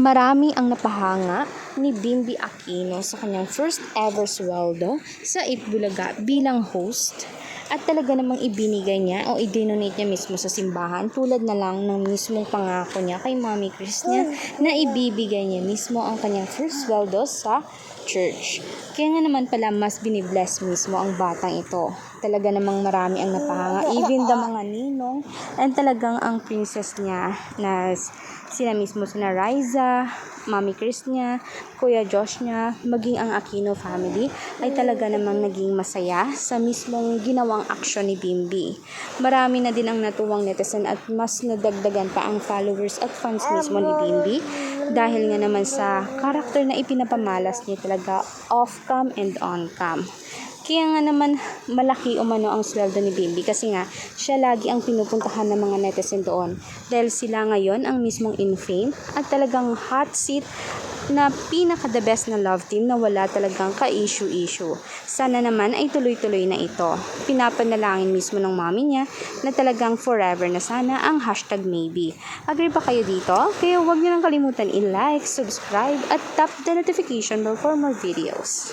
Marami ang napahanga ni Bimby Aquino sa kanyang first ever sweldo sa Itbulaga bilang host at talaga namang ibinigay niya o i-donate niya mismo sa simbahan tulad na lang ng mismong pangako niya kay Mommy Chris niya na ibibigay niya mismo ang kanyang first sweldo sa church. Kaya nga naman pala mas binibless mismo ang batang ito. Talaga namang marami ang napahanga, even the mga ninong and talagang ang princess niya na sila mismo sina Riza, Mami Chris niya, Kuya Josh niya, maging ang Aquino family ay talaga namang naging masaya sa mismong ginawang aksyon ni Bimby. Marami na din ang natuwang netizen at mas nadagdagan pa ang followers at fans mismo ni Bimby dahil nga naman sa karakter na ipinapamalas niya talaga off-cam and on-cam. Kaya nga naman malaki umano ang sweldo ni Bimby kasi nga siya lagi ang pinupuntahan ng mga netizen doon dahil sila ngayon ang mismong in fame at talagang hot seat na pinaka the best na love team na wala talagang ka-issue-issue. Sana naman ay tuloy-tuloy na ito. Pinapanalangin mismo ng mommy niya na talagang forever na sana ang #maybe. Agree ba kayo dito? Kaya huwag niyo nang kalimutan i-like, subscribe at tap the notification bell for more videos.